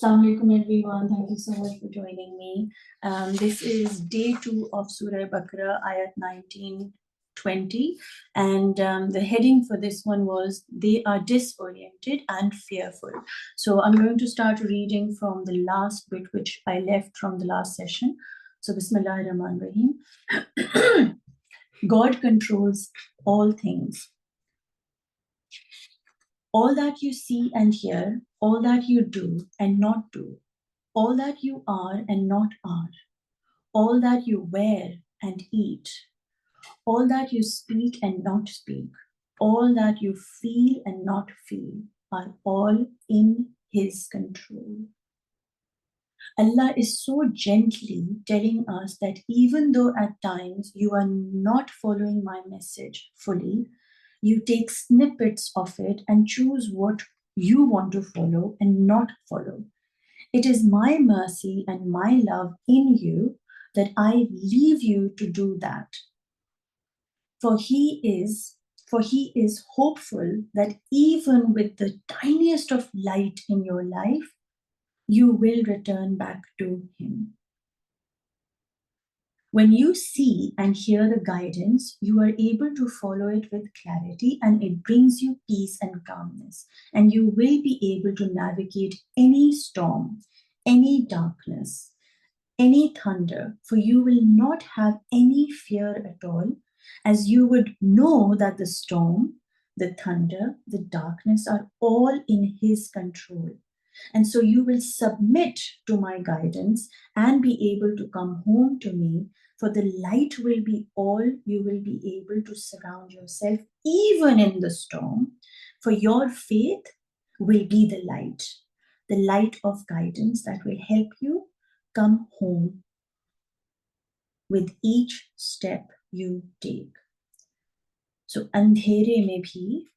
Assalamu alaikum everyone. Thank you so much for joining me. This is day 2 of Surah Baqarah, ayat 19-20, and the heading for this one was "They are disoriented and fearful." So I'm going to start reading from the last bit which I left from the last session. So Bismillahir Rahmanir Rahim. God controls all things. All that you see and hear, all that you do and not do, all that you are and not are, all that you wear and eat, all that you speak and not speak, all that you feel and not feel, are all in His control. Allah is so gently telling us that even though at times you are not following my message fully, you take snippets of it and choose what you want to follow and not follow. It is my mercy and my love in you that I leave you to do that. For he is hopeful that even with the tiniest of light in your life, you will return back to him. When you see and hear the guidance, you are able to follow it with clarity and it brings you peace and calmness. And you will be able to navigate any storm, any darkness, any thunder, for you will not have any fear at all, as you would know that the storm, the thunder, the darkness are all in His control. And so you will submit to my guidance and be able to come home to me, for the light will be all you will be able to surround yourself, even in the storm, for your faith will be the light of guidance that will help you come home with each step you take. So अंधेरे में भी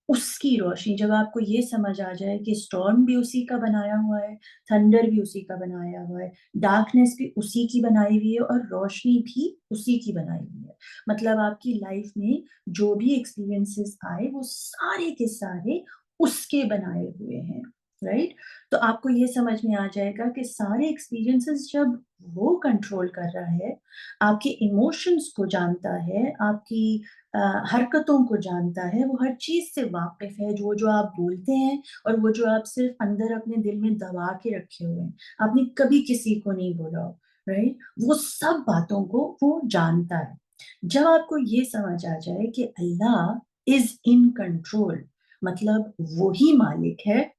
उसकी रोशनी, जब आपको ये समझ आ जाए कि स्टॉर्म भी उसी का बनाया हुआ है, थंडर भी उसी का बनाया हुआ है, डार्कनेस भी उसी की बनाई हुई है और रोशनी भी उसी की बनाई हुई है, मतलब आपकी लाइफ में जो भी एक्सपीरियंसेस आए वो सारे के सारे उसके बनाए हुए हैं, राइट? तो आपको ये समझ में आ जाएगा कि सारे एक्सपीरियंसेस जब वो कंट्रोल कर रहा है, आपके इमोशंस को जानता है, आपकी हरकतों को जानता है, वो हर चीज से वाकिफ है, जो आप बोलते हैं और वो जो आप सिर्फ अंदर अपने दिल में दबा के रखे हुए हैं, आपने कभी किसी को नहीं बोला, राइट? वो सब बातों को वो जानता है. जब आपको ये समझ आ जाए कि अल्लाह इज इन कंट्रोल, मतलब वो ही मालिक है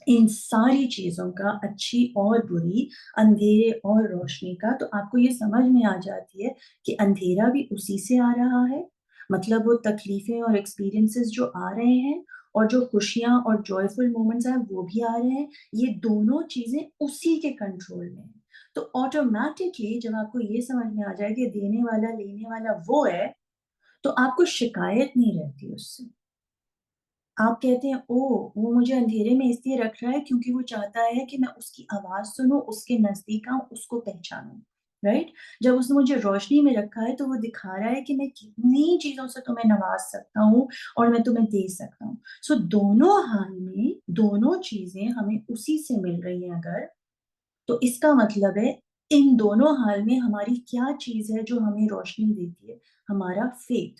इन सारी चीजों का, अच्छी और बुरी, अंधेरे और रोशनी का, तो आपको ये समझ में आ जाती है कि अंधेरा भी उसी से आ रहा है, मतलब वो तकलीफें और एक्सपीरियंसेस जो आ रहे हैं और जो खुशियां और जॉयफुल मोमेंट्स हैं वो भी आ रहे हैं, ये दोनों चीजें उसी के कंट्रोल में हैं. तो ऑटोमेटिकली जब आपको ये समझ में आ जाए कि देने वाला लेने वाला वो है, तो आपको शिकायत नहीं रहती उससे. आप कहते हैं, ओह! वो मुझे अंधेरे में इसलिए रख रहा है क्योंकि वो चाहता है कि मैं उसकी आवाज़ सुनूँ, उसके नज़दीक आऊँ, उसको पहचानूँ, राइट? जब उसने मुझे रोशनी में रखा है तो वो दिखा रहा है कि मैं कितनी चीज़ों से तुम्हें नवाज़ सकता हूँ और मैं तुम्हें दे सकता हूँ. सो दोनों हाल में दोनों चीज़ें हमें उसी से मिल रही हैं अगर, तो इसका मतलब है इन दोनों हाल में हमारी क्या चीज़ है जो हमें रोशनी देती है? हमारा फेथ.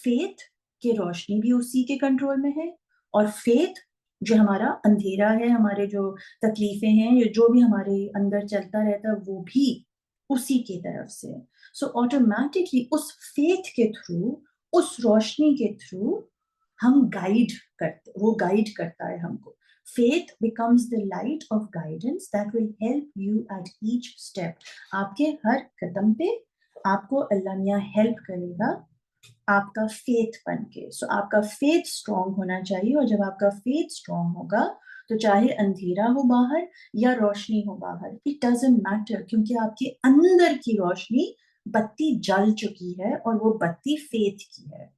फेथ कि रोशनी भी उसी के कंट्रोल में है और फेथ जो हमारा अंधेरा है, हमारे जो तकलीफें हैं, या जो भी हमारे अंदर चलता रहता है वो भी उसी की तरफ से है. सो ऑटोमेटिकली उस फेथ के थ्रू, उस रोशनी के थ्रू हम वो गाइड करता है हमको. Faith becomes the light of guidance that will help you at each step. आपके हर कदम पे आपको अल्लाह मियाँ हेल्प करेगा आपका फेथ बन के. सो आपका फेथ स्ट्रॉन्ग होना चाहिए, और जब आपका फेथ स्ट्रॉन्ग होगा तो चाहे अंधेरा हो बाहर या रोशनी हो बाहर, इट डजंट मैटर, क्योंकि आपके अंदर की रोशनी बत्ती जल चुकी है और वो बत्ती फेथ की है.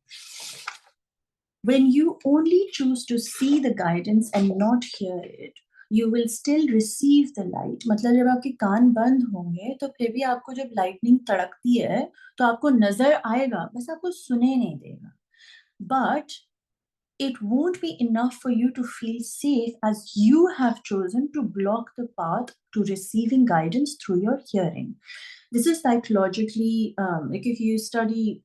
When you only choose to see the guidance and not hear it, you will still receive the light. मतलब जब आपके कान बंद होंगे तो फिर भी आपको जब लाइटनिंग तड़कती है तो आपको नजर आएगा, बस आपको सुने नहीं देगा. But it won't be enough for you to feel safe as you have chosen to block the path to receiving guidance through your hearing. This is psychologically, like if you study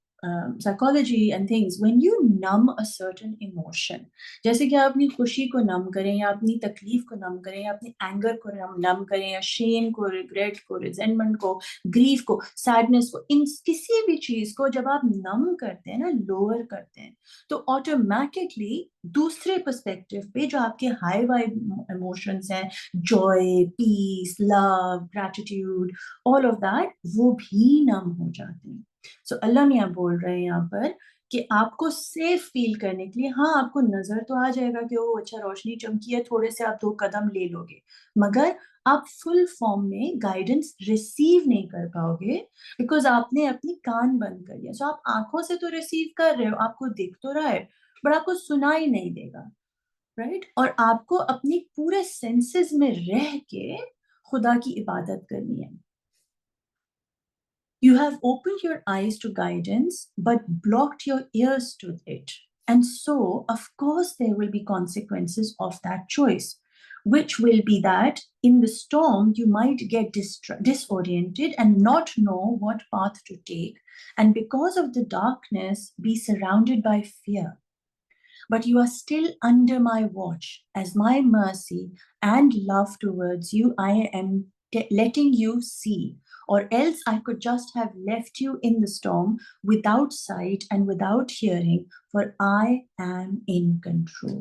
psychology and things, when you numb a certain emotion, जैसे कि आप अपनी खुशी को नम करें या अपनी तकलीफ को नम करें या अपने एंगर को नम करें या शेम को, रिग्रेट को, रिजेंटमेंट को, ग्रीफ को, सैडनेस को, इन किसी भी चीज को जब आप नम करते हैं ना, लोअर करते हैं, तो ऑटोमेटिकली दूसरे पर्सपेक्टिव पे जो आपके हाई वाइब इमोशंस हैं, joy, peace, love, gratitude, all of that, वो भी नम हो जाते हैं. सो अल्लाह मियाँ बोल रहे हैं यहाँ पर कि आपको सेफ फील करने के लिए, हाँ आपको नजर तो आ जाएगा कि वो अच्छा रोशनी चमकी है, थोड़े से आप 2 कदम ले लोगे, मगर आप फुल फॉर्म में गाइडेंस रिसीव नहीं कर पाओगे, बिकॉज आपने अपनी कान बंद कर दिया. सो आप आंखों से तो रिसीव कर रहे हो, आपको दिख तो रहा है, बट आपको सुनाई नहीं देगा, राइट? और आपको अपनी पूरे सेंसेस में रह के खुदा की इबादत करनी है. You have opened your eyes to guidance, but blocked your ears to it. And so, of course, there will be consequences of that choice, which will be that in the storm, you might get disoriented and not know what path to take. And because of the darkness, be surrounded by fear. But you are still under my watch, as my mercy and love towards you, I am letting you see. Or else I could just have left you in the storm without sight and without hearing, for I am in control.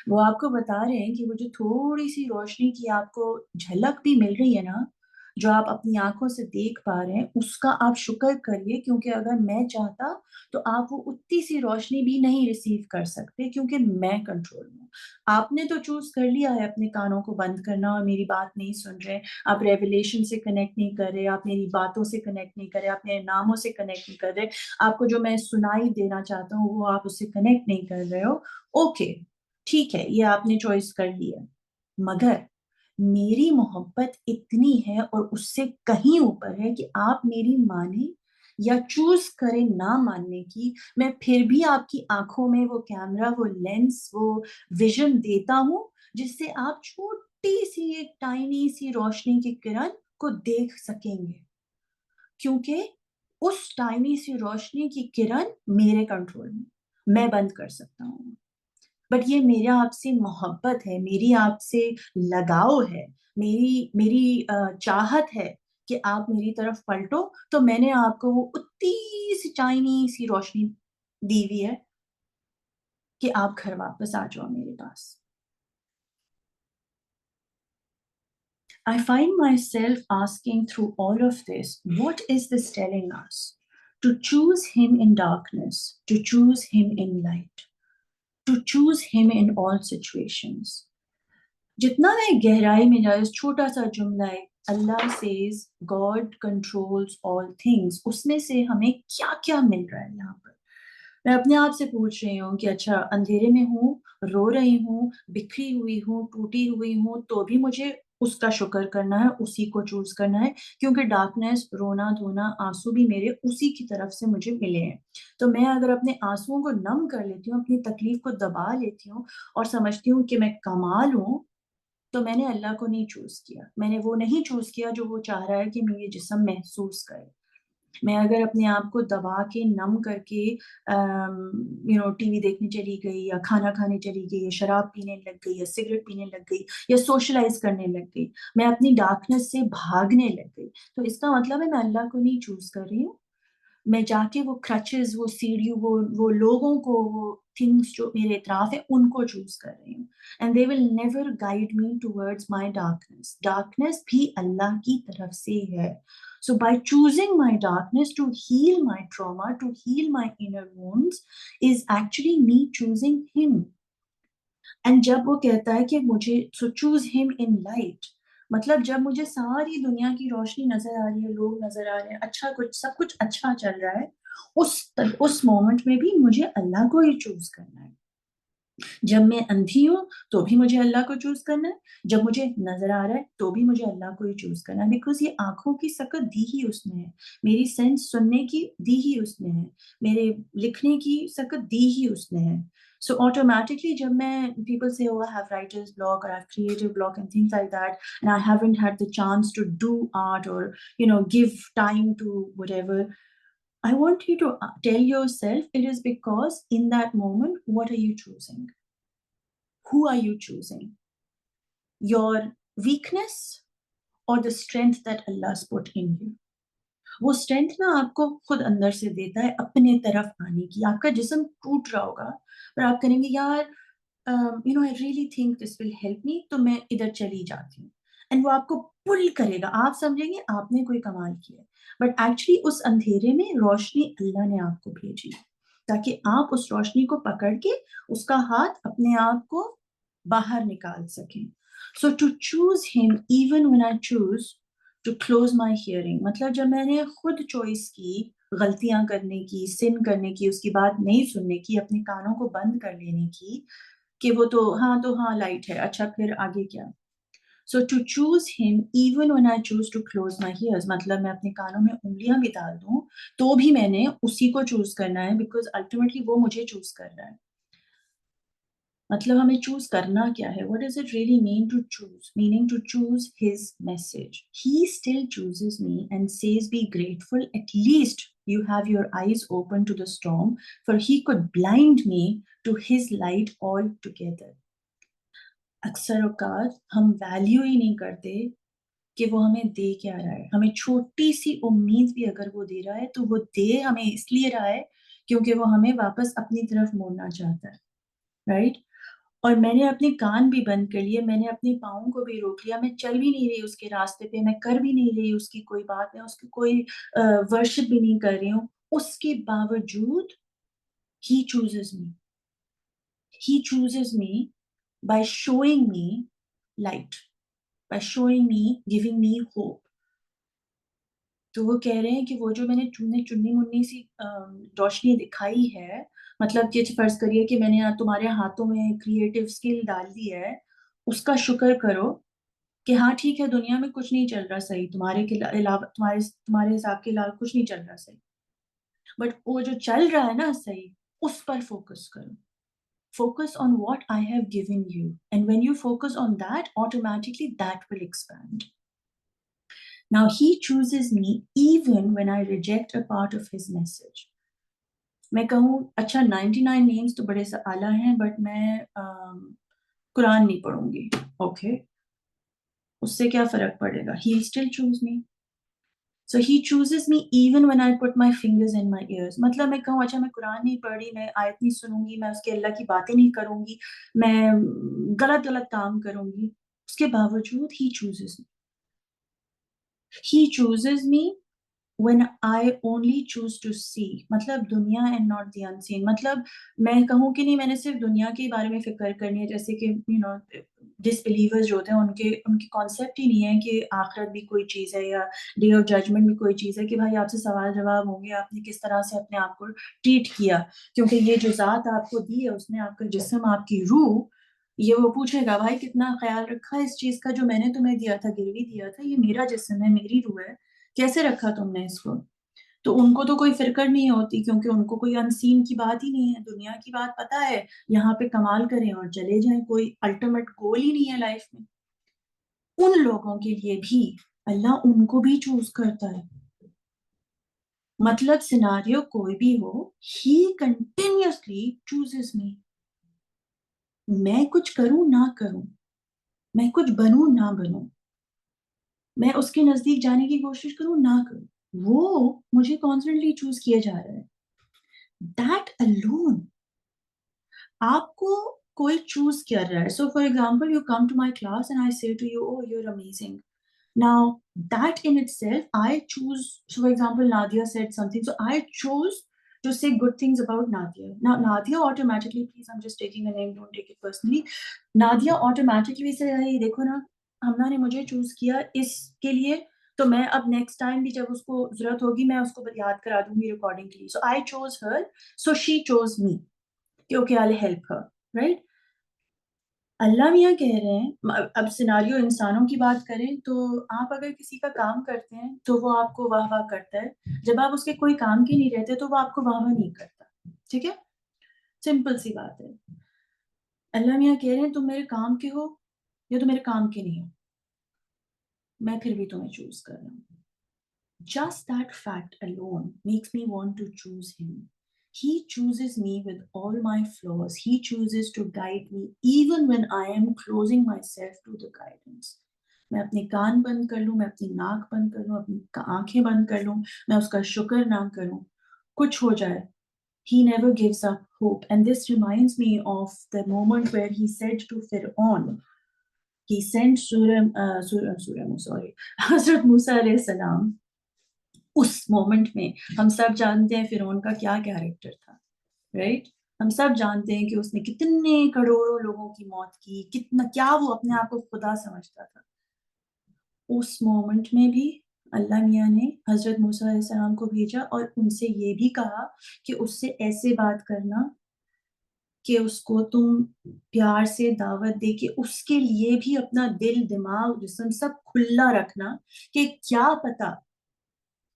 वो आपको बता रहे हैं कि वो जो थोड़ी सी रोशनी की आपको झलक भी मिल रही है ना, जो आप अपनी आंखों से देख पा रहे हैं, उसका आप शुक्र करिए, क्योंकि अगर मैं चाहता तो आप वो उतनी सी रोशनी भी नहीं रिसीव कर सकते, क्योंकि मैं कंट्रोल में हूँ. आपने तो चूज कर लिया है अपने कानों को बंद करना और मेरी बात नहीं सुन रहे, आप रेवलेशन से कनेक्ट नहीं कर रहे, आप मेरी बातों से कनेक्ट नहीं कर रहे, आप मेरे नामों से कनेक्ट नहीं कर रहे, आपको जो मैं सुनाई देना चाहता हूँ वो आप उससे कनेक्ट नहीं कर रहे हो. ओके, ठीक है, ये आपने चॉइस कर ली है, मगर मेरी मोहब्बत इतनी है और उससे कहीं ऊपर है कि आप मेरी माने या चूज करें ना मानने की, मैं फिर भी आपकी आंखों में वो कैमरा, वो लेंस, वो विजन देता हूं, जिससे आप छोटी सी एक टाइनी सी रोशनी की किरण को देख सकेंगे, क्योंकि उस टाइनी सी रोशनी की किरण मेरे कंट्रोल में, मैं बंद कर सकता हूँ. बट ये मेरा आपसे मोहब्बत है, मेरी आपसे लगाव है, मेरी मेरी चाहत है कि आप मेरी तरफ पलटो, तो मैंने आपको वो उतनी सी चाइनी सी रोशनी दी हुई है कि आप घर वापस आ जाओ मेरे पास. I find myself asking through all of this, what is this telling us? To choose Him in darkness, to choose Him in light, to choose Him in all situations. जितना मैं गहराई में जाए, उस छोटा सा जुमला है, Allah says God controls all things, उसमें से हमें क्या क्या मिल रहा है यहाँ पर. मैं अपने आप से पूछ रही हूँ कि अच्छा, अंधेरे में हूँ, रो रही हूँ, बिखरी हुई हूँ, टूटी हुई हूँ, तो भी मुझे उसका शुक्र करना है, उसी को चूज करना है, क्योंकि डार्कनेस, रोना धोना, आंसू भी मेरे उसी की तरफ से मुझे मिले हैं. तो मैं अगर अपने आंसुओं को नम कर लेती हूँ, अपनी तकलीफ को दबा लेती हूँ और समझती हूँ कि मैं कमाल हूँ, तो मैंने अल्लाह को नहीं चूज किया, मैंने वो नहीं चूज किया जो वो चाह रहा है कि मेरे जिस्म महसूस करे. मैं अगर अपने आप को दबा के नम करके टीवी देखने चली गई या खाना खाने चली गई या शराब पीने लग गई या सिगरेट पीने लग गई या सोशलाइज करने लग गई, मैं अपनी डार्कनेस से भागने लग गई, तो इसका मतलब है मैं अल्लाह को नहीं चूज कर रही हूँ. मैं जाके वो क्रचेस, वो सीढ़ी, वो लोगों को, वो थिंग्स जो मेरे इतराफ है, उनको चूज कर रही हूँ. And they will never guide me towards my darkness. Darkness भी अल्लाह की तरफ से है. So by choosing my darkness to heal my trauma, to heal my inner wounds, is actually me choosing him. And जब वो कहता है कि मुझे so choose him in light, मतलब जब मुझे सारी दुनिया की रोशनी नजर आ रही है, लोग नजर आ रहे हैं, अच्छा कुछ सब कुछ अच्छा चल रहा है, उस मोमेंट में भी मुझे अल्लाह को ही चूज करना है. जब मैं अंधी हूं तो भी मुझे अल्लाह को चूज करना है, जब मुझे नजर आ रहा है तो भी मुझे अल्लाह को ही चूज करना है, बिकॉज ये आंखों की सकत दी ही उसने है, मेरी सेंस सुनने की दी ही उसने है, मेरे लिखने की सकत दी ही उसने है. So automatically, जब मैं people say, oh, I have writer's block or I have creative block and things like that, and I haven't had the chance to do art or give time to whatever. I want you to tell yourself it is because in that moment, what are you choosing? Who are you choosing? Your weakness or the strength that Allah's put in you? वो strength ना आपको खुद अंदर से देता है अपने तरफ आने की। आपका जिस्म टूट रहा होगा, पर आप कहेंगे यार I really think this will help me, तो मैं इधर चली जाती हूँ। एंड वो आपको पुल करेगा, आप समझेंगे आपने कोई कमाल किया, बट एक्चुअली उस अंधेरे में रोशनी अल्लाह ने आपको भेजी ताकि आप उस रोशनी को पकड़ के उसका हाथ अपने आप को बाहर निकाल सकें। So to choose him even when I choose to close my hearing, मतलब जब मैंने खुद चॉइस की गलतियां करने की, सिन करने की, उसकी बात नहीं सुनने की, अपने कानों को बंद कर लेने की, कि वो तो हाँ लाइट है, अच्छा फिर आगे क्या। So to choose him even when I choose to close my hears, मतलब मैं अपने कानों में उंगलियां भी डाल दूं तो भी मैंने उसी को चूज करना है, बिकॉज अल्टीमेटली वो मुझे चूज कर रहा है। मतलब हमें चूज करना क्या है? What does it really mean to choose? Meaning to choose his message. He still chooses me and says be grateful, at least you have your eyes open to the storm, for he could blind me to his light altogether. अक्सर औकात हम value ही नहीं करते कि वो हमें दे क्या रहा है। हमें छोटी सी उम्मीद भी अगर वो दे रहा है तो वो दे हमें इसलिए रहा है क्योंकि वो हमें वापस अपनी तरफ मोड़ना चाहता है, राइट? और मैंने अपने कान भी बंद कर लिए, मैंने अपने पाँव को भी रोक लिया, मैं चल भी नहीं रही उसके रास्ते पे, मैं कर भी नहीं रही उसकी कोई बात, मैं उसकी कोई वर्शिप भी नहीं कर रही हूँ। उसके बावजूद ही chooses me, he chooses me by showing me light, by showing me, giving me hope. तो वो कह रहे हैं कि वो जो मैंने चुन्नी मुन्नी सी रोशनी दिखाई है, मतलब ये फर्ज करिए कि मैंने तुम्हारे हाथों में क्रिएटिव स्किल डाल दी है, उसका शुक्र करो कि हाँ ठीक है, दुनिया में कुछ नहीं चल रहा सही, तुम्हारे के अलावा, तुम्हारे तुम्हारे हिसाब के अलावा कुछ नहीं चल रहा सही, बट वो जो चल रहा है ना सही, उस पर फोकस करो। Focus on what I have given you, and when you focus on that, automatically that will expand. Now he chooses me even when I reject a part of his message. मैं कहूँ अच्छा 99 names तो बड़े आला हैं, but मैं कुरान नहीं पढ़ूंगी, okay? उससे क्या फर्क पड़ेगा? He will still choose me. So he chooses me even when I put my fingers in my ears. मतलब मैं कहूँ अच्छा मैं कुरान नहीं पढ़ रही, मैं आयत नहीं सुनूंगी, मैं उसके अल्लाह की बातें नहीं करूंगी, मैं गलत गलत काम करूंगी, उसके बावजूद he chooses me. He chooses me when I only choose to see, मतलब दुनिया and not the unseen। मतलब मैं कहूँ कि नहीं, मैंने सिर्फ दुनिया के बारे में फिक्र करनी है, जैसे कि डिसबिलीवर्स जो होते हैं उनके उनकी कॉन्सेप्ट ही नहीं है कि आखिरत भी कोई चीज़ है या डे ऑफ जजमेंट भी कोई चीज़ है, कि भाई आपसे सवाल जवाब होंगे, आपने किस तरह से अपने आप को ट्रीट किया, क्योंकि ये जो ज़ात आपको दी है उसने आपका जिस्म, आपकी रूह, ये वो पूछेगा भाई कितना ख्याल रखा इस चीज़ का जो मैंने तुम्हें दिया था, गिरवी दिया था, ये मेरा जिस्म है, मेरी रूह है, कैसे रखा तुमने इसको? तो उनको तो कोई फिक्र नहीं होती, क्योंकि उनको कोई अनसीन की बात ही नहीं है, दुनिया की बात पता है, यहाँ पे कमाल करें और चले जाएं, कोई अल्टीमेट गोल ही नहीं है लाइफ में। उन लोगों के लिए भी अल्लाह उनको भी चूज करता है। मतलब सिनारियो कोई भी हो, ही कंटिन्यूअसली चूजेस मी। मैं कुछ करूं ना करूं, मैं कुछ बनूं ना बनूं, मैं उसके नजदीक जाने की कोशिश करूं ना करूं, वो मुझे कॉन्स्टेंटली चूज किया जा रहा है। दैट अलोन, आपको कोई चूज कर रहा है। So for example, you come to my class and I say to you, oh you are amazing. Now, that in itself, I choose. So, for example, Nadia said something. So, I chose to say good things about Nadia. Now, Nadia automatically, please, I'm just taking a name, don't take it personally. Nadia automatically said, hey, देखो ना, हमना ने मुझे choose किया इसके लिए, तो मैं अब नेक्स्ट टाइम भी जब उसको जरूरत होगी मैं उसको याद करा दूंगी accordingly. So I chose her, so she chose me, कि okay I will help her, right? Allah मियाँ कह रहे हैं, अब सिनारियो इंसानों की बात करें तो आप अगर किसी का काम करते हैं तो वो आपको वाह वाह करता है, जब आप उसके कोई काम के नहीं रहते तो वो आपको वाह वाह नहीं करता, ठीक है? सिंपल सी बात है। अल्लाह मियाँ कह रहे हैं तुम मेरे काम के हो या तुम मेरे काम के नहीं हो, मैं फिर भी तुम्हें चूज कर रहा हूँ। Just that fact alone makes me want to choose him. He chooses me with all my flaws. He chooses to guide me even when I am closing myself to the guidance. मैं अपने कान बंद कर लूं, मैं अपनी नाक बंद कर लूं, अपनी आंखें बंद कर लूं, मैं उसका शुक्र ना करूं, कुछ हो जाए, he never gives up hope. And this reminds me of the moment where he said to Fir'aun, he sent Hazrat Musa alayhi salam. उस मोमेंट में हम सब जानते हैं फिरौन का क्या कैरेक्टर था, राइट? हम सब जानते हैं कि उसने कितने करोड़ों लोगों की मौत की, कितना क्या वो अपने आप को खुदा समझता था। उस मोमेंट में भी अल्लाह मियाँ ने हजरत मूसा अलैहिस्सलाम को भेजा और उनसे ये भी कहा कि उससे ऐसे बात करना कि उसको तुम प्यार से दावत दे के उसके लिए भी अपना दिल, दिमाग, जिस्म सब खुला रखना कि क्या पता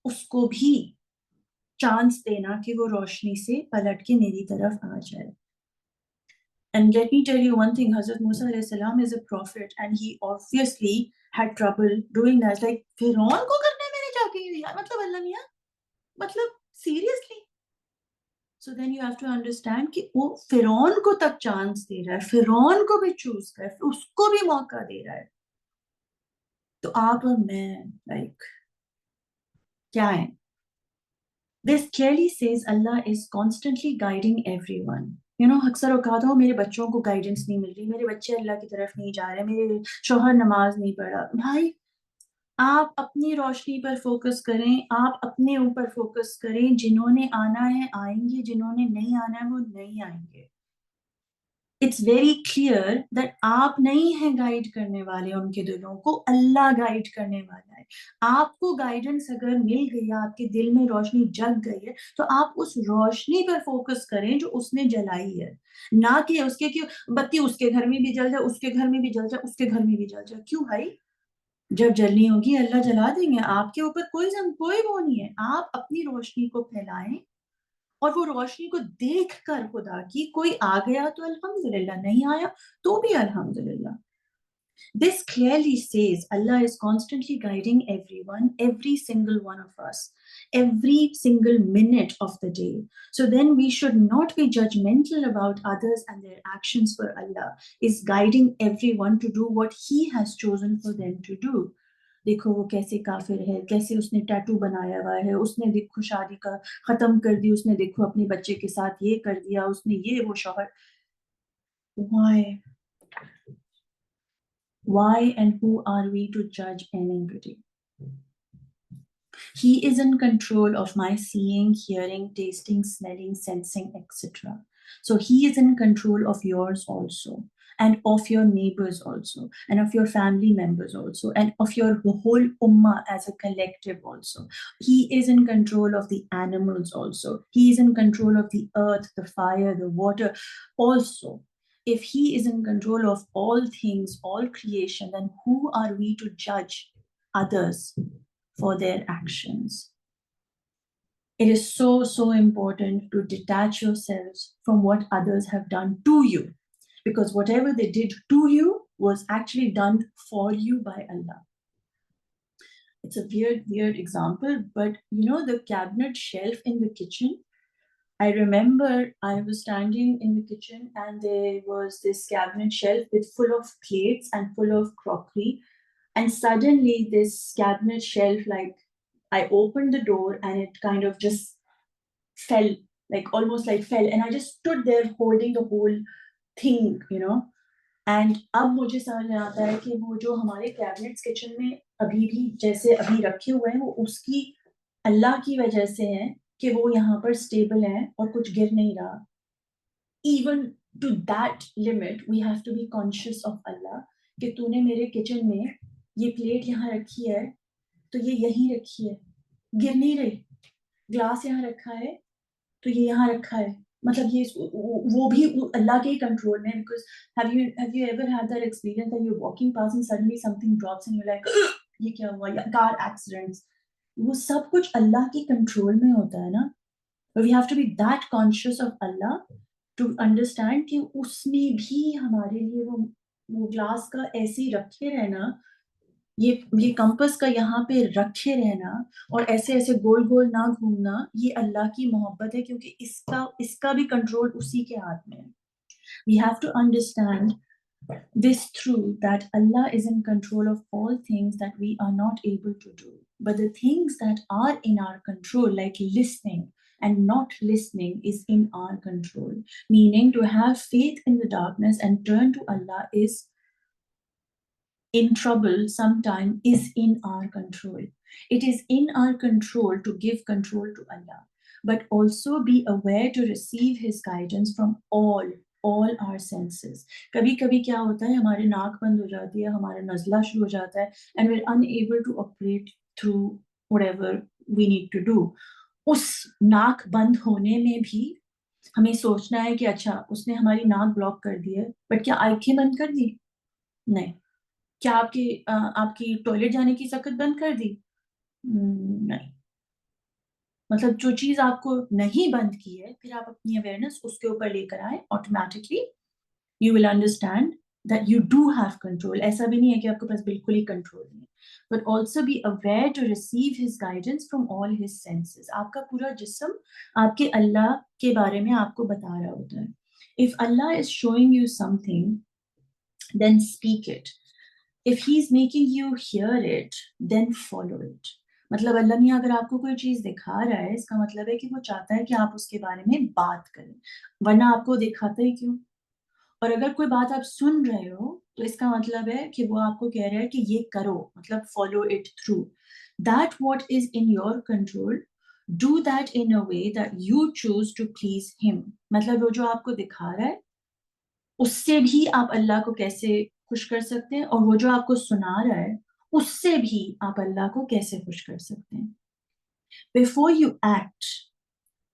उसको भी चांस देना कि वो रोशनी से पलट के मेरी तरफ आ जाए। And let me tell you one thing, Hazrat Musa alayhi salam is a prophet and he obviously had trouble doing that. Like, फिरौन को करने मेरे जाके यार, मतलब अल्लाह मियाँ, मतलब seriously. So then you have to understand कि वो फिरौन को तक चांस दे रहा है, फिरौन को भी चूज कर, उसको भी मौका दे रहा है। तो आप और मैं like क्या है? This clearly says Allah is constantly guiding everyone. You know, अक्सर औकात हो मेरे बच्चों को गाइडेंस नहीं मिल रही, मेरे बच्चे अल्लाह की तरफ नहीं जा रहे, मेरे शौहर नमाज नहीं पढ़ा। भाई, आप अपनी रोशनी पर फोकस करें, आप अपने ऊपर फोकस करें। जिन्होंने आना है आएंगे, जिन्होंने नहीं आना है वो नहीं आएंगे। इट्स वेरी क्लियर दैट आप नहीं हैं गाइड करने वाले उनके दिलों को, अल्लाह गाइड करने वाला है। आपको गाइडेंस अगर मिल गई है, आपके दिल में रोशनी जग गई है, तो आप उस रोशनी पर फोकस करें जो उसने जलाई है, ना कि उसके कि बत्ती उसके घर में भी जल जाए, उसके घर में भी जल जाए, उसके घर में भी जल जाए। क्यों भाई? जब जलनी होगी अल्लाह जला देंगे, आपके ऊपर कोई वो नहीं है। आप अपनी रोशनी को फैलाएं और वो रोशनी को देखकर खुदा की, कोई आ गया तो अल्हम्दुलिल्लाह, नहीं आया तो भी अल्हम्दुलिल्लाह। This clearly says Allah is constantly guiding everyone, every single one of us, every single minute of the day. So then we should not be judgmental about others and their actions, for Allah is guiding everyone to do what He has chosen for them to do. देखो वो कैसे काफिर है, कैसे उसने tattoo बनाया हुआ है, उसने देखो शादी का खत्म कर दी, उसने देखो अपने बच्चे के साथ ये कर दिया, उसने ये वो शौहर। Why? Why and who are we to judge anybody? He is in control of my seeing, hearing, tasting, smelling, sensing, etc. So he is in control of yours also, and of your neighbors also, and of your family members also, and of your whole ummah as a collective also. He is in control of the animals also. He is in control of the earth, the fire, the water also. If he is in control of all things, all creation, then who are we to judge others for their actions? It is so, so important to detach yourselves from what others have done to you, because whatever they did to you was actually done for you by Allah. It's a weird example, but you know, the cabinet shelf in the kitchen, I remember I was standing in the kitchen and there was this cabinet shelf with full of plates and full of crockery. And suddenly this cabinet shelf, like, I opened the door and it kind of just fell, like almost like fell. And I just stood there holding the whole thing, you know. And अब मुझे समझ में आता है कि वो जो हमारे कैबिनेट्स किचन में अभी भी जैसे अभी रखे हुए हैं, वो उसकी अल्लाह की वजह से है कि वो यहाँ पर स्टेबल है और कुछ गिर नहीं रहा। Even to that limit, we have to be conscious of Allah कि तूने मेरे किचन में ये प्लेट यहाँ रखी है, तो ये यहीं रखी है, गिर नहीं रही। ग्लास यहाँ रखा है, तो ये यहाँ रखा है, मतलब ये वो भी अल्लाह के कंट्रोल में। Because have you ever had that experience that you're walking past and suddenly something drops and you're like ये क्या हुआ? या कार एक्सीडेंट्स, वो सब कुछ अल्लाह के कंट्रोल में होता है ना। But we have to be that conscious of Allah to understand कि उसमें भी हमारे लिए वो ग्लास का ऐसे ही रखे रहना, ये कंपास का यहाँ पे रखे रहना और ऐसे ऐसे गोल गोल ना घूमना, ये अल्लाह की मोहब्बत है, क्योंकि इसका इसका भी कंट्रोल उसी के हाथ में है. We have to understand this truth that Allah is in control of all things that we are not able to do. But the things that are in our control, like listening and not listening, is in our control. Meaning, to have faith in the darkness and turn to Allah is in trouble sometime is in our control. It is in our control to give control to Allah, but also be aware to receive His guidance from all our senses. कभी कभी क्या होता है, हमारे नाक बंद हो जाती है, हमारा नज़ला शुरू हो जाता है, and we're unable to operate through whatever we need to do. उस नाक बंद होने में भी हमें सोचना है कि अच्छा उसने हमारी नाक ब्लॉक कर दी है, बट क्या आंखें बंद कर दी? नहीं. क्या आपकी टॉयलेट जाने की सकत बंद कर दी? नहीं. मतलब जो चीज़ आपको नहीं बंद की है, फिर आप अपनी अवेयरनेस उसके ऊपर लेकर आएँ, automatically you will understand that you do have control. ऐसा भी नहीं है कि आपके पास बिल्कुल ही कंट्रोल नहीं है. But also be aware to receive his guidance from all his senses. आपका पूरा जिस्म आपके अल्लाह के बारे में आपको बता रहा होता है. If Allah is showing you something, then speak it. If he's making you hear it, then follow it. मतलब अल्लाह मियाँ अगर आपको कोई चीज़ दिखा रहा है, इसका मतलब है कि वो चाहता है कि आप उसके बारे में बात करें, वरना आपको दिखाता ही क्यों? और अगर कोई बात आप सुन रहे हो, तो इसका मतलब है कि वो आपको कह रहा है कि ये करो, मतलब follow it through. That what is in your control, do that in a way that you choose to please him. मतलब वो जो आपको दिखा रहा है, उससे भी आप अल्लाह को कैसे खुश कर सकते हैं, और वो जो आपको सुना रहा है, उससे भी आप अल्लाह को कैसे खुश कर सकते हैं. Before you act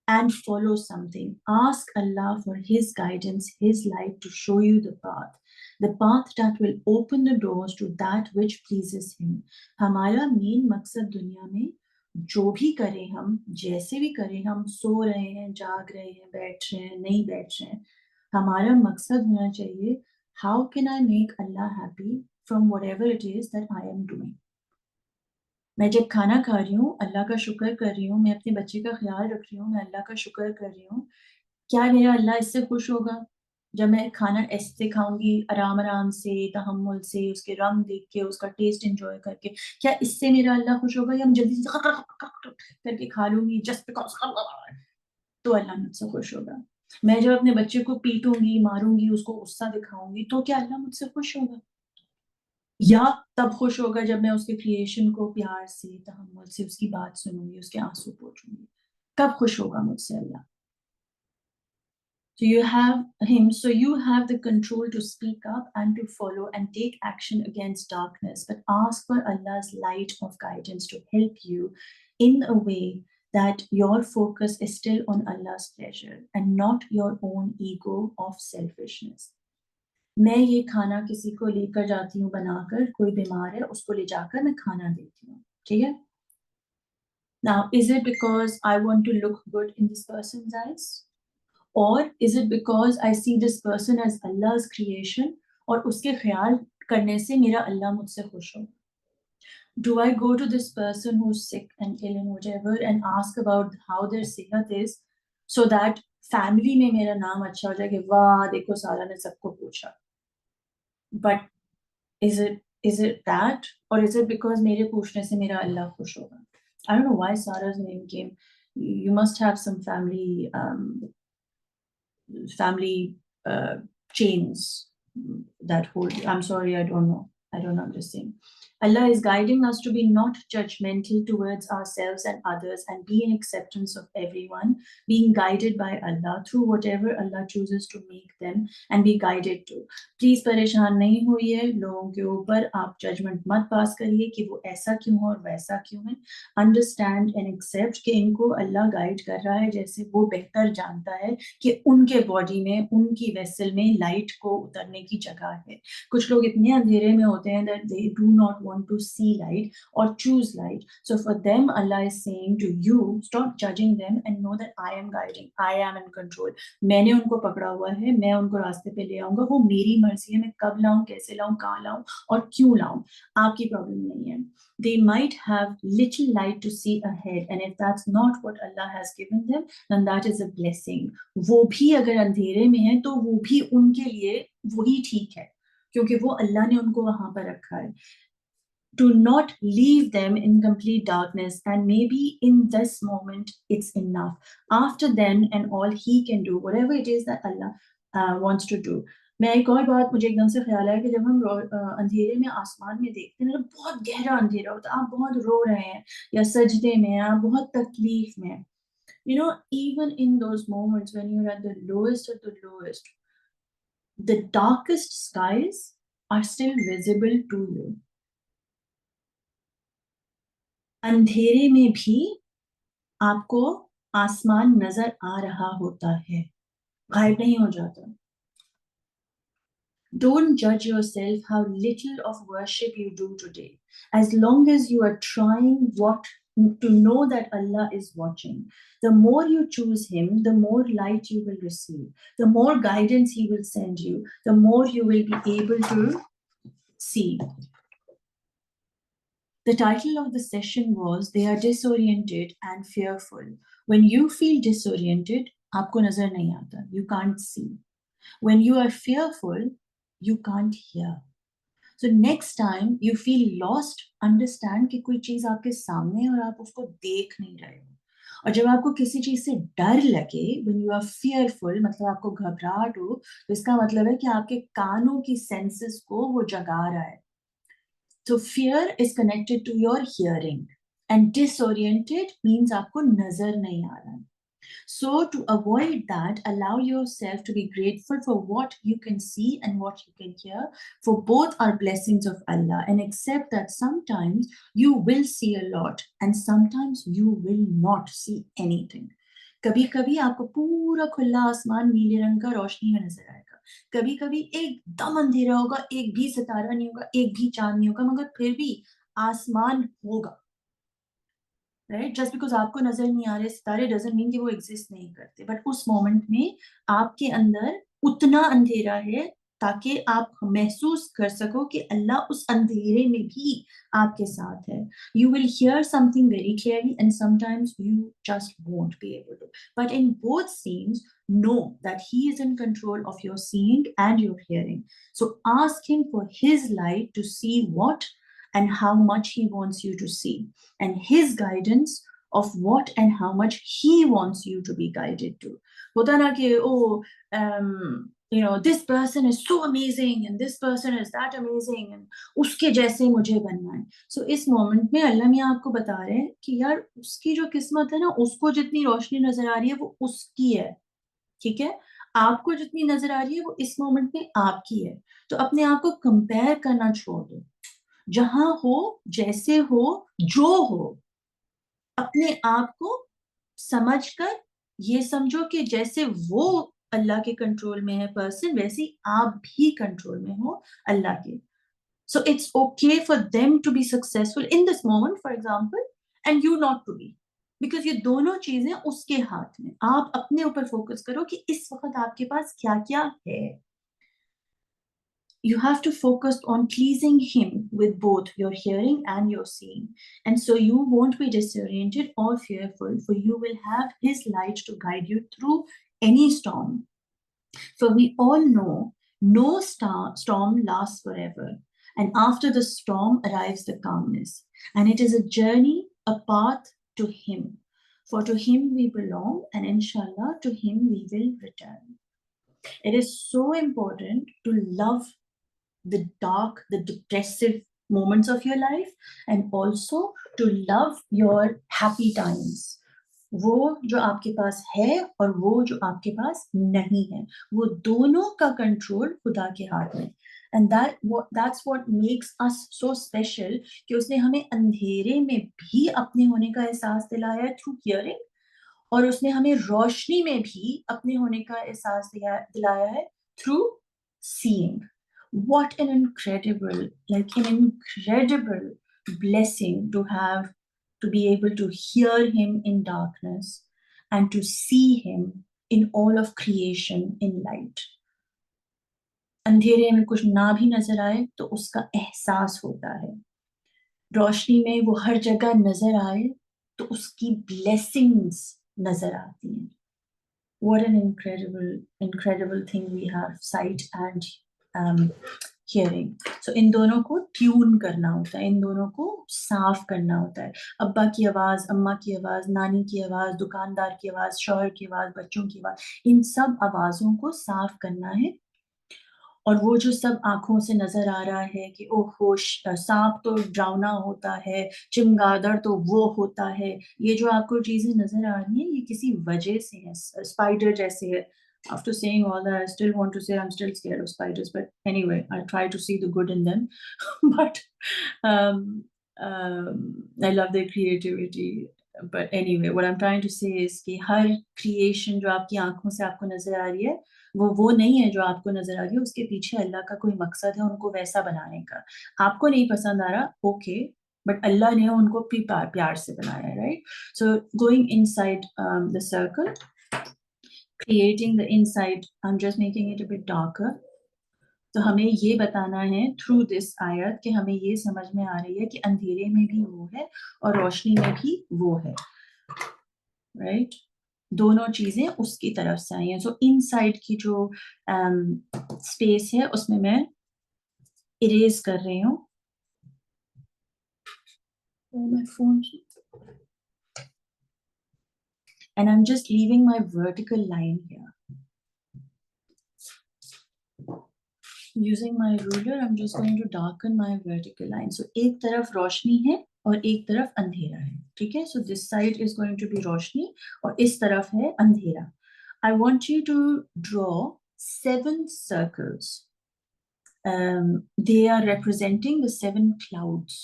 and follow something, ask Allah for His guidance, His light to show you the path that will open the doors to that which pleases Him. हमारा मेन मकसद दुनिया में जो भी करें हम, जैसे भी करें हम, सो रहे हैं, जाग रहे हैं, बैठ रहे हैं, नहीं बैठ रहे हैं, हमारा मकसद होना चाहिए, how can I make Allah happy from whatever it is that I am doing. मैं जब खाना खा रही हूँ, अल्लाह का शुक्र कर रही हूँ, मैं अपने बच्चे का ख़्याल रख रही हूँ, मैं अल्लाह का शुक्र कर रही हूँ. क्या मेरा अल्लाह इससे खुश होगा? जब मैं खाना ऐसे खाऊँगी, आराम-आराम से, तहम्मुल से, उसके रंग देख के, उसका टेस्ट एन्जॉय करके, क्या इससे मेरा अल्लाह खुश होगा, या मैं जल्दी से करके खा लूँगी जस्ट बिकॉज़ तो अल्लाह मुझसे खुश होगा? मैं जब अपने बच्चे को पीटूँगी, मारूँगी, उसको गुस्सा दिखाऊँगी, तो क्या अल्लाह मुझसे खुश होगा? या तब खुश होगा जब मैं उसके क्रिएशन को प्यार से, तहम्मुल से उसकी बात सुनूँगी, उसके आँसू पोंछूँगी. तब खुश होगा मुझसे अल्लाह. So you have the control to speak up and to follow and take action against darkness, but ask for Allah's light of guidance to help you in a way that your focus is still on Allah's pleasure and not your own ego of selfishness. मैं ये खाना किसी को लेकर जाती हूँ बनाकर, कोई बीमार है, उसको ले जाकर मैं खाना देती हूँ, ठीक है? Now, is it because I want to look good in this person's eyes? Or is it because I see this person as Allah's creation और उसके ख्याल करने से मेरा अल्लाह मुझसे खुश हो? Do I go to this person who's sick and ill and whatever and ask about how their sehat is so that family में मेरा नाम अच्छा हो जाए कि वाह देखो सारा ने सबको पूछा? But is it that, or is it because मेरे पूछने से मेरा अल्लाह खुश होगा? I don't know why Sarah's name came. You must have some family chains that hold. I'm sorry, I don't know. I don't know, I'm just saying. Allah is guiding us to be not judgmental towards ourselves and others and be in acceptance of everyone, being guided by Allah through whatever Allah chooses to make them and be guided to. Please परेशान नहीं होइए लोगों के ऊपर, आप judgment मत पास करिए कि वो ऐसा क्यों है और वैसा क्यों है. Understand and accept कि इनको अल्लाह गाइड कर रहा है जैसे वो बेहतर जानता है कि उनके बॉडी में, उनकी वेसल में लाइट को उतरने की जगह है. कुछ लोग इतने अंधेरे में होते होते हैं that they do not want to see light or choose light. So for them, Allah is saying to you, stop judging them and know that I am guiding, I am in control. मैंने उनको पकड़ा हुआ है, मैं उनको रास्ते पे ले आऊंगा, वो मेरी मर्जी है, मैं कब लाऊं, कैसे लाऊं, कहाँ लाऊं और क्यों लाऊं, आपकी प्रॉब्लम नहीं है. They might have little light to see ahead, and if that's not what Allah has given them, then that is a blessing. वो भी अगर अंधेरे में है तो वो भी उनके लिए वही ठीक है, क्योंकि वो अल्लाह ने उनको वहां पर रखा है. Do not leave them in complete darkness, and maybe in this moment it's enough. After then and all, he can do whatever it is that Allah wants to do. मैं एक और बात मुझे एकदम से ख्याल आया कि जब हम अंधेरे में आसमान में देखते हैं ना, बहुत गहरा अंधेरा होता है, आप बहुत रो रहे हैं या सजदे में, आप बहुत तकलीफ में हैं. You know, even in those moments when you're at the lowest of the lowest, the darkest skies are still visible to you. अंधेरे में भी आपको आसमान नजर आ रहा होता है, गायब नहीं हो जाता. Don't judge yourself how little of worship you do today. As long as you are trying to know that Allah is watching, the more you choose Him, the more light you will receive, the more guidance He will send you, the more you will be able to see. The title of the session was They Are Disoriented and Fearful. When you feel disoriented, आपको नजर नहीं आता, you can't see. When you are fearful, you can't hear. So next time you feel lost, understand कि कोई चीज आपके सामने और आप उसको देख नहीं रहे हो. और जब आपको किसी चीज से डर लगे, when you are fearful, मतलब आपको घबराहट हो, तो इसका मतलब है कि आपके कानों की सेंसेस को वो जगा रहा है. So fear is connected to your hearing, and disoriented means आपको नजर नहीं आ रहा. So to avoid that, allow yourself to be grateful for what you can see and what you can hear, for both are blessings of Allah, and accept that sometimes you will see a lot and sometimes you will not see anything. कभी कभी आपको पूरा खुला आसमान नीले रंग का रोशनी में नजर आएगा, कभी कभी एकदम अंधेरा होगा, एक भी सितारा नहीं होगा, एक भी चांद नहीं होगा, मगर फिर भी आसमान होगा. राइट, जस्ट बिकॉज आपको नजर नहीं आ रहे सितारे डजंट मीन कि वो एग्जिस्ट नहीं करते, बट उस मोमेंट में आपके अंदर उतना अंधेरा है ताकि आप महसूस कर सको कि अल्लाह उस अंधेरे में भी आपके साथ है. You will hear something very clearly and sometimes you just won't be able to, but in both scenes know that he is in control of your seeing and your hearing. So ask him for his light to see what and how much he wants you to see, and his guidance of what and how much he wants you to be guided to. होता ना कि this person is so amazing and this person is that amazing and उसके जैसे मुझे बनना है. So इस moment में अल्लाह मियाँ आपको बता रहे हैं कि यार उसकी जो किस्मत है ना, उसको जितनी रोशनी नजर आ रही है वो उसकी है, ठीक है. आपको जितनी नजर आ रही है वो इस मोमेंट में आपकी है. तो अपने आप को कंपेयर करना छोड़ दो. जहां हो, जैसे हो, जो हो, अपने आप को समझकर ये समझो कि जैसे वो अल्लाह के कंट्रोल में है पर्सन, वैसे आप भी कंट्रोल में हो अल्लाह के. So it's okay for them to be successful in this moment for example, and you not to be, because ये दोनों चीजें उसके हाथ में. आप अपने ऊपर फोकस करो कि इस वक्त आपके पास क्या क्या है. You have to focus on pleasing him with both your hearing and your seeing. And so you won't be disoriented or fearful, for you will have his light to guide you through any storm. For we all know no storm lasts forever. And after the storm arrives the calmness. And it is a journey, a path to him. For to him we belong, and inshallah to him we will return. It is so important to love the dark, the depressive moments of your life, and also to love your happy times. वो जो आपके पास है और वो जो आपके पास नहीं है, वो दोनों का कंट्रोल खुदा के हाथ में. And that's what makes us so special, कि उसने हमें अंधेरे में भी अपने होने का एहसास दिलाया है through hearing, और उसने हमें रोशनी में भी अपने होने का एहसास दिलाया है through seeing. What an incredible blessing to be able to hear him in darkness and to see him in all of creation in light. अंधेरे में कुछ ना भी नजर आए तो उसका एहसास होता है, रोशनी में वो हर जगह नजर आए तो उसकी ब्लेसिंग्स नजर आती हैं. What an incredible thing we have, sight and hearing. So इन दोनों को ट्यून करना होता है, इन दोनों को साफ करना होता है. अब्बा की आवाज, अम्मा की आवाज, नानी की आवाज, दुकानदार की आवाज, शौहर की आवाज, बच्चों की आवाज, इन सब आवाजों को साफ करना है. और वो जो सब आंखों से नजर आ रहा है कि ओहो सांप तो डरावना होता है, चिमगादड़ तो वो होता है, ये जो आपको चीजें नजर आ रही हैं ये किसी वजह से है, स्पाइडर जैसे है. After saying all that, I still want to say I'm still scared of spiders, but anyway, I try to see the good in them. But I love their creativity. But anyway, what I'm trying to say is कि हर creation जो आपकी आंखों से आपको नजर आ रही है वो नहीं है जो आपको नजर आ रही है, उसके पीछे अल्लाह का कोई मकसद है उनको वैसा बनाने का. आपको नहीं पसंद आ रहा, ओके, बट अल्लाह ने उनको भी प्यार से बनाया है, right? So going inside the circle, creating the inside, I'm just making it a bit darker. तो हमें ये बताना है थ्रू दिस आयत कि हमें ये समझ में आ रही है कि अंधेरे में भी वो है और रोशनी में भी वो है, राइट? दोनों चीजें उसकी तरफ से आई हैं. सो इनसाइड की जो स्पेस है उसमें मैं इरेज कर रही हूँ. My phone. And I'm just leaving my vertical line here. Using my ruler, I'm just going to darken my vertical line. So एक तरफ रोशनी है और एक तरफ अंधेरा है, ठीक है? So this side is going to be रोशनी और इस तरफ है अंधेरा. I want you to draw 7 circles. They are representing the 7 clouds.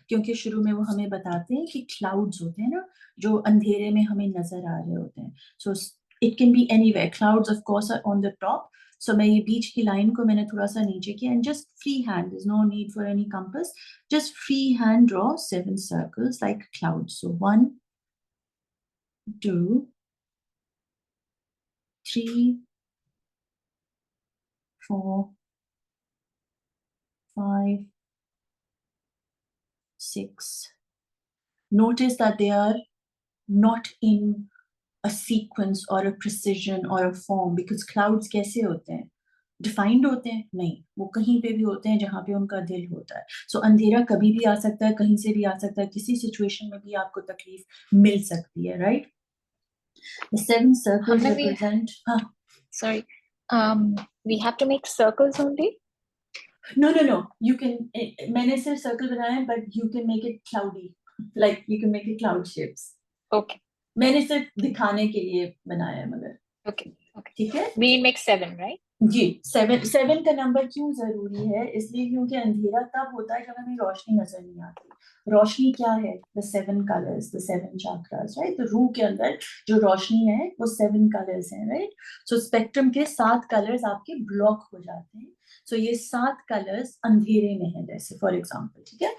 क्योंकि शुरू में वो हमें बताते हैं कि clouds होते हैं ना, जो अंधेरे में हमें नजर आ रहे होते हैं. So it can be anywhere. Clouds of course are on the top. So मैं ये बीच की लाइन को मैंने थोड़ा सा नीचे किया and just free hand. There's no need for any compass. Just free hand draw 7 circles like clouds. So 1, 2, 3, 4, 5, 6. Notice that they are not in a sequence or a precision or a form, because clouds कैसे होते हैं? Defined होते हैं? नहीं, वो कहीं पे भी होते हैं जहां पे उनका दिल होता है. सो अंधेरा कभी भी आ सकता है, कहीं से भी आ सकता है, किसी सिचुएशन में भी आपको तकलीफ मिल सकती है, right? The 7 circles represent. Sorry, we have to make circles only? No. You can. मैंने सिर्फ circle बनाया है, but you can make it cloudy. Like you can make it cloud shapes. Okay. मैंने सिर्फ दिखाने के लिए बनाया है, मगर. Okay. ठीक है? We make 7, right? जी, 7 का नंबर क्यों जरूरी है? इसलिए क्योंकि अंधेरा तब होता है जब हमें रोशनी नजर नहीं आती. रोशनी क्या है? The 7 colors, the 7 chakras, right? तो रूह के अंदर जो रोशनी है वो 7 colors हैं, right? So स्पेक्ट्रम के 7 colors आपके ब्लॉक हो जाते हैं. So ये 7 colors अंधेरे में है, जैसे फॉर एग्जाम्पल, ठीक है?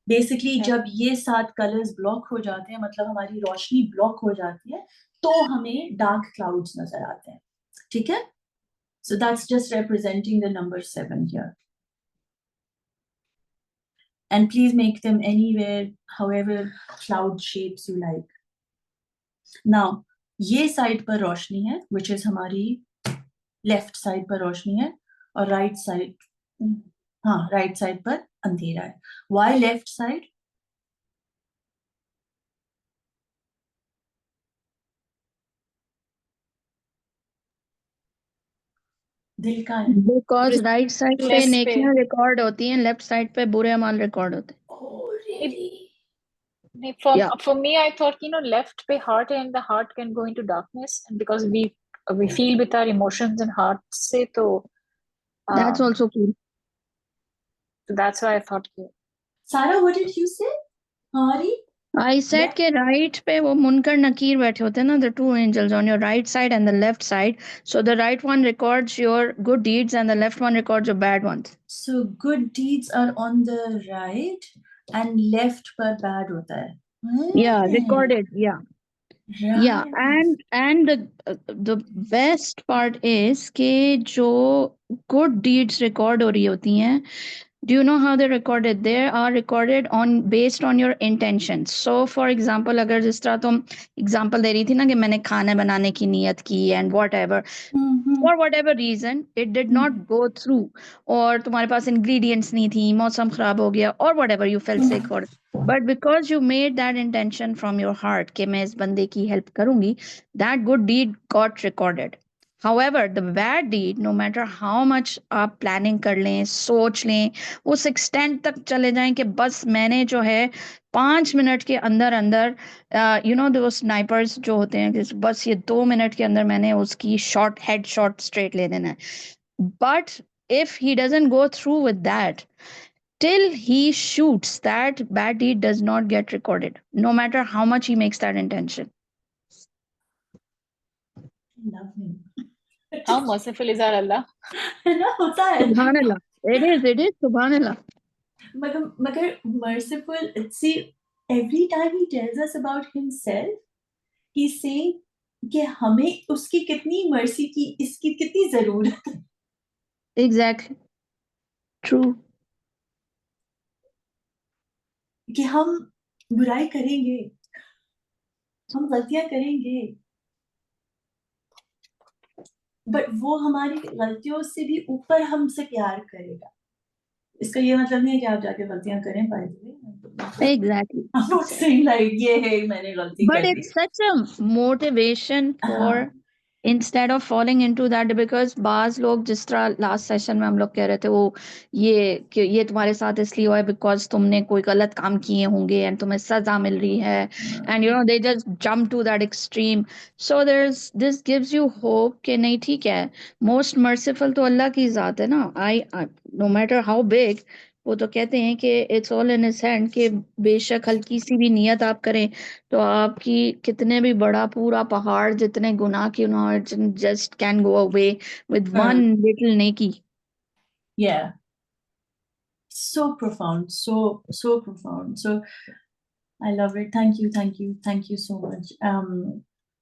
बेसिकली जब ये 7 colors ब्लॉक हो जाते हैं, मतलब हमारी रोशनी ब्लॉक हो जाती है, तो हमें डार्क क्लाउड्स नजर आते हैं, ठीक है? So that's just representing the number 7 here. And please make them anywhere, however cloud shapes you like. Now, ये side पर रोशनी है, which is हमारी left side पर रोशनी है, और right side पर अंधेरा है. Why left side? दिल का है. Because right side पे नेकियां रिकॉर्ड होती हैं, left side पे बुरे अमाल रिकॉर्ड होते हैं. Oh, really? For me, I thought, left पे heart है, and the heart can go into darkness, and because we feel with our emotions and heart से, तो that's also true. So that's why I thought. Sarah, what did you say? Hari? I said के right पे वो मुनकर नकीर बैठे होते हैं ना, the two angels on your right side and the left side. So the right one records your good deeds and the left one records your bad ones. So good deeds are on the right and left पर bad होता है. Yeah, recorded. Yeah. Right. Yeah, and the best part is कि जो good deeds record हो रही होती हैं, do you know how they're recorded? They are recorded on based on your intentions. So for example, अगर जिस तरह तुम example दे रही थी ना कि मैंने खाना बनाने की नियत की and whatever, for whatever reason it did not go through, और तुम्हारे पास ingredients नहीं थी, मौसम खराब हो गया, or whatever you felt sick, or but because you made that intention from your heart कि मैं इस बंदे की help करूंगी, that good deed got recorded. However, the bad deed, no matter how much आप प्लानिंग कर लें, सोच लें, उस एक्सटेंट तक चले जाएं कि बस मैंने जो है 5 मिनट के अंदर अंदर यू नो वो स्नाइपर्स जो होते हैं कि बस ये 2 मिनट के अंदर मैंने उसकी शॉट हेड शॉट स्ट्रेट ले देना है. But if he doesn't go through with that, till he shoots, that bad deed does not get recorded, no matter how much he makes that intention. Lovely. How merciful is our Allah? ना होता है. Subhanallah. It is Subhanallah. मगर merciful, see, every time he tells us about himself, he's saying कि हमें उसकी कितनी mercy की इसकी कितनी जरूरत है. Exactly. True. कि हम बुराई करेंगे, हम गलतियां करेंगे, बट वो हमारी गलतियों से भी ऊपर हमसे प्यार करेगा. इसका ये मतलब नहीं है कि आप जाके गलतियां करें. By the way, Exactly. I'm not saying like ये है मैंने गलती But कर दी. it's such a motivation for instead of falling into that, because बाज लोग जिस तरह लास्ट सेशन में हम लोग कह रहे थे वो ये तुम्हारे साथ इसलिए हुआ है बिकॉज तुमने कोई गलत काम किए होंगे एंड तुम्हें सजा मिल रही है, and you know they just jump to that extreme. So there's this gives you hope कि नहीं ठीक है, मोस्ट मर्सीफुल तो अल्लाह की जात है ना. I know matter how big, वो तो कहते हैं कि it's all in his hand, कि बेशक हल्की सी भी नियत आप करें तो आपकी कितने भी बड़ा पूरा पहाड़ जितने गुनाह क्यों ना हो, just can go away with one little नेकी. Yeah, so profound, so profound. So I love it. Thank you so much.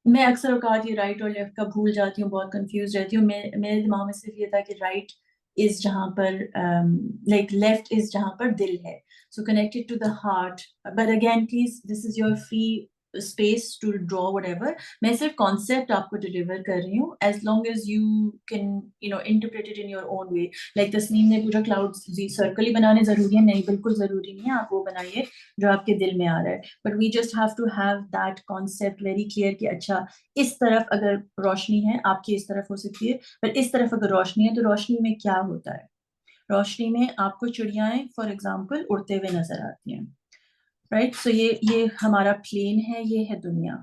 मैं अक्सर औकात ये राइट और लेफ्ट का भूल जाती हूँ, बहुत कंफ्यूज रहती हूँ. मेरे दिमाग में सिर्फ ये था कि राइट इज जहाँ पर लाइक लेफ्ट इज जहाँ पर दिल है, so connected to the heart. But again, please, this is your free space to draw whatever. मैं सिर्फ concept आपको deliver कर रही हूँ, as long as you can, you know, interpret it in your own way. Like Tasneem ने पूरा cloud circle ही बनाने जरूरी है नहीं, बिल्कुल जरूरी नहीं है, आप वो बनाइए जो आपके दिल में आ रहा है. But we just have to have that concept very clear कि अच्छा इस तरफ अगर रोशनी है आपकी इस तरफ हो सकती है, पर इस तरफ अगर रोशनी है तो रोशनी में क्या होता है. रोशनी में आपको चिड़ियाएं फॉर एग्जाम्पल उड़ते हुए नजर आती हैं, राइट. सो ये हमारा प्लेन है, ये है दुनिया.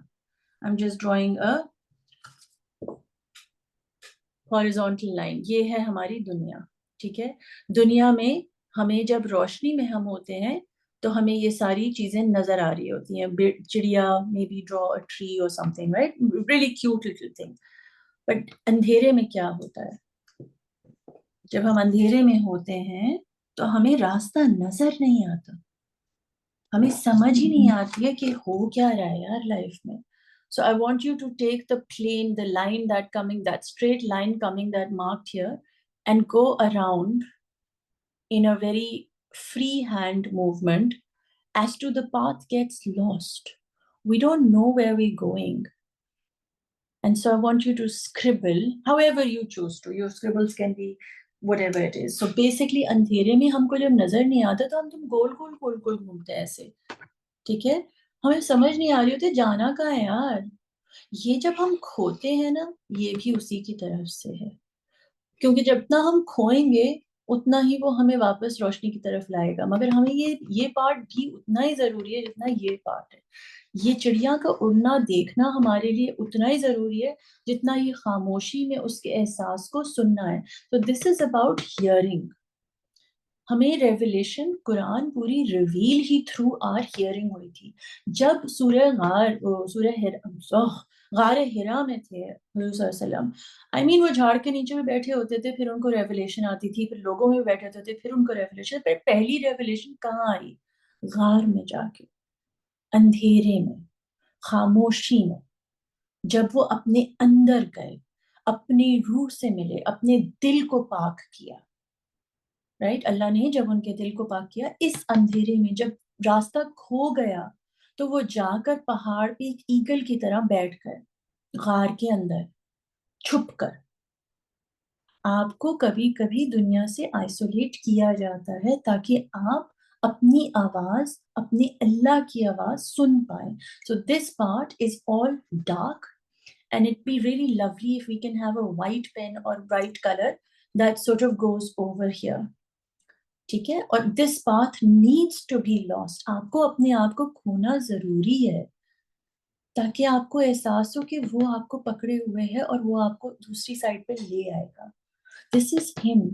I am just drawing a horizontal line. ये है हमारी दुनिया, ठीक है. दुनिया में हमें जब रोशनी में हम होते हैं तो हमें ये सारी चीजें नजर आ रही होती हैं. चिड़िया, may be draw a tree और something, right, really cute little thing. But अंधेरे में क्या होता है? जब हम अंधेरे में होते हैं तो हमें रास्ता नजर नहीं आता, हमें समझ ही नहीं आती है कि हो क्या रहा है यार लाइफ में. So I want you to take the plane, the line that coming, that straight line coming that marked here, and go around in a very free hand movement as to the path gets lost. We don't know where we're going. And so I want you to scribble however you choose to. Your scribbles can be whatever it is. So basically अंधेरे में हमको जब नजर नहीं आता तो हम तुम गोल गोल गोल गोल घूमते हैं ऐसे, ठीक है. हमें समझ नहीं आ रही होती जाना कहाँ है यार. ये जब हम खोते हैं ना, ये भी उसी की तरफ से है, क्योंकि जितना हम खोएंगे उतना ही वो हमें वापस रोशनी की तरफ लाएगा. मगर हमें ये पार्ट भी उतना ही जरूरी है जितना ये पार्ट है. ये चिड़िया का उड़ना देखना हमारे लिए उतना ही जरूरी है जितना ये खामोशी में उसके एहसास को सुनना है. तो दिस इज अबाउट हियरिंग. हमें रेवलेशन कुरान पूरी रिवील ही थ्रू आर हियरिंग हुई थी। जब गार हिरा में थे हुजूर सल्लम, आई मीन वो झाड़ के नीचे भी बैठे होते थे, फिर उनको रेवलेशन आती थी, फिर लोगों में भी बैठे होते थे, फिर उनको रेवलेशन, पर पहली रेवलेशन कहाँ आई? गार में जाके, अंधेरे में, खामोशी में, जब वो अपने अंदर गए, अपनी रूह से मिले, अपने दिल को पाक किया। राइट, अल्लाह ने जब उनके दिल को पाक किया, इस अंधेरे में जब रास्ता खो गया, तो वो जाकर पहाड़ पे एक ईगल की तरह बैठ गए, गार के अंदर छुप कर। आपको कभी कभी दुनिया से आइसोलेट किया जाता है ताकि आप अपनी आवाज, अपनी अल्लाह की आवाज सुन पाए। So this part is all dark, and it'd be really lovely if we can have a white pen or bright color that sort of goes over here. ठीक है, और this path needs to be lost, आपको अपने आप को खोना जरूरी है ताकि आपको एहसास हो कि वो आपको पकड़े हुए है और वो आपको दूसरी साइड पे ले आएगा। This is him.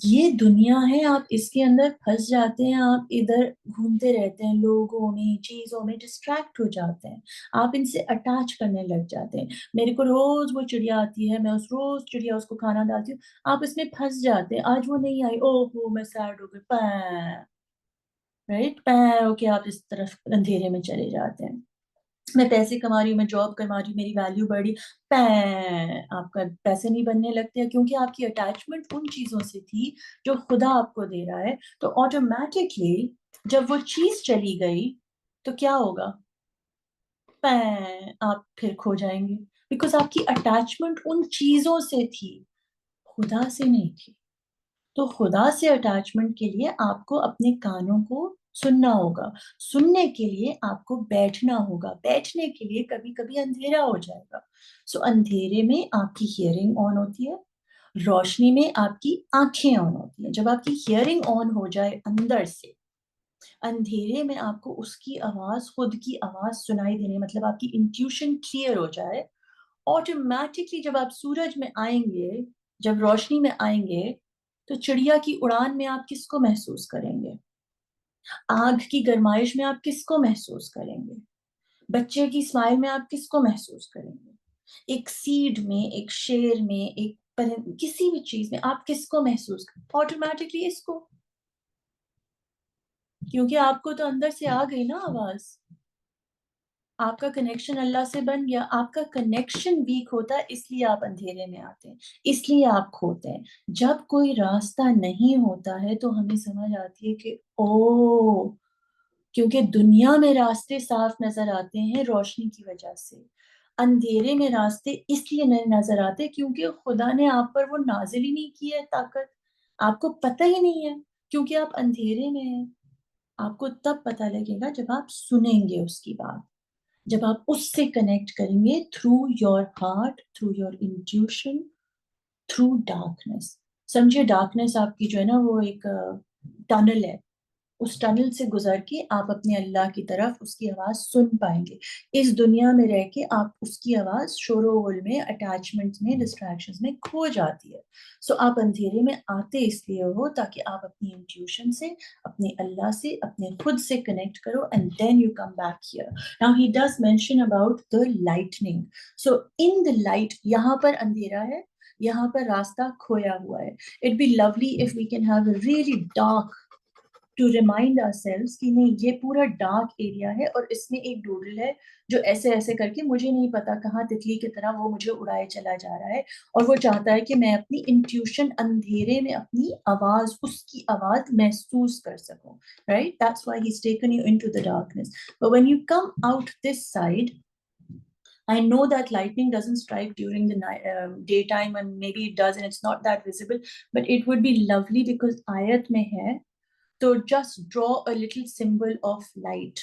ये दुनिया है, आप इसके अंदर फंस जाते हैं, आप इधर घूमते रहते हैं, लोगों में, चीजों में डिस्ट्रैक्ट हो जाते हैं, आप इनसे अटैच करने लग जाते हैं। मेरे को रोज वो चिड़िया आती है, मैं उस रोज चिड़िया उसको खाना डालती हूँ, आप इसमें फंस जाते हैं। आज वो नहीं आई, ओहो मैं सैड हो गई, राइट, पैर ओके, आप इस तरफ अंधेरे में चले जाते हैं। मैं पैसे कमा रही हूँ, मैं जॉब कमा रही हूँ, मेरी वैल्यू बढ़ी, आपका पैसे नहीं बनने लगते हैं, क्योंकि आपकी अटैचमेंट उन चीजों से थी जो खुदा आपको दे रहा है। तो ऑटोमेटिकली जब वो चीज चली गई तो क्या होगा? आप फिर खो जाएंगे, बिकॉज आपकी अटैचमेंट उन चीजों से थी, खुदा से नहीं थी। तो खुदा से अटैचमेंट के लिए आपको अपने कानों को सुनना होगा, सुनने के लिए आपको बैठना होगा, बैठने के लिए कभी कभी अंधेरा हो जाएगा। सो अंधेरे में आपकी हियरिंग ऑन होती है, रोशनी में आपकी आंखें ऑन होती हैं। जब आपकी हियरिंग ऑन हो जाए अंदर से, अंधेरे में आपको उसकी आवाज, खुद की आवाज सुनाई देने, मतलब आपकी इंट्यूशन क्लियर हो जाए, ऑटोमेटिकली जब आप सूरज में आएंगे, जब रोशनी में आएंगे, तो चिड़िया की उड़ान में आप किसको महसूस करेंगे? आग की गर्माइश में आप किसको महसूस करेंगे? बच्चे की स्माइल में आप किसको महसूस करेंगे? एक सीड में, एक शेर में, एक किसी भी चीज में आप किसको महसूस करेंगे? ऑटोमेटिकली इसको, क्योंकि आपको तो अंदर से आ गई ना आवाज, आपका कनेक्शन अल्लाह से बन गया। आपका कनेक्शन वीक होता है, इसलिए आप अंधेरे में आते हैं, इसलिए आप खोते हैं। जब कोई रास्ता नहीं होता है तो हमें समझ आती है कि ओ, क्योंकि दुनिया में रास्ते साफ नजर आते हैं रोशनी की वजह से, अंधेरे में रास्ते इसलिए नहीं नजर आते क्योंकि खुदा ने आप पर वो नाजिल ही नहीं की है ताकत, आपको पता ही नहीं है, क्योंकि आप अंधेरे में हैं। आपको तब पता लगेगा जब आप सुनेंगे उसकी बात, जब आप उससे कनेक्ट करेंगे through your heart, through your intuition, through darkness. समझिए डार्कनेस आपकी जो है ना, वो एक टनल है, उस टनल से गुजर के आप अपने अल्लाह की तरफ उसकी आवाज सुन पाएंगे। इस दुनिया में रह के आप उसकी आवाज शोरोगुल में, अटैचमेंट्स में, डिस्ट्रैक्शंस में खो जाती है। सो आप अंधेरे में आते इसलिए हो ताकि आप अपनी इंट्यूशन से, अपने अल्लाह से, अपने खुद से कनेक्ट करो, and then you come back here. Now he does mention about the lightning. So in the light, यहाँ पर अंधेरा है, यहाँ पर रास्ता खोया हुआ है। It be lovely if we can have a really dark, to remind ourselves कि नहीं, ये पूरा डार्क एरिया है और इसमें एक डूडल है जो ऐसे ऐसे करके, मुझे नहीं पता कहाँ तितली की तरह वो मुझे उड़ाए चला जा रहा है, और वो चाहता है कि मैं अपनी इंट्यूशन अंधेरे में अपनी आवाज, उसकी आवाज महसूस कर सकूं। Right, that's why he is taken you into the darkness. But when you come out this side, I know that lightning doesn't strike during the night, daytime, and maybe it does and it's not that visible, but it would be lovely because ayat mein hai, तो just draw a little symbol of light,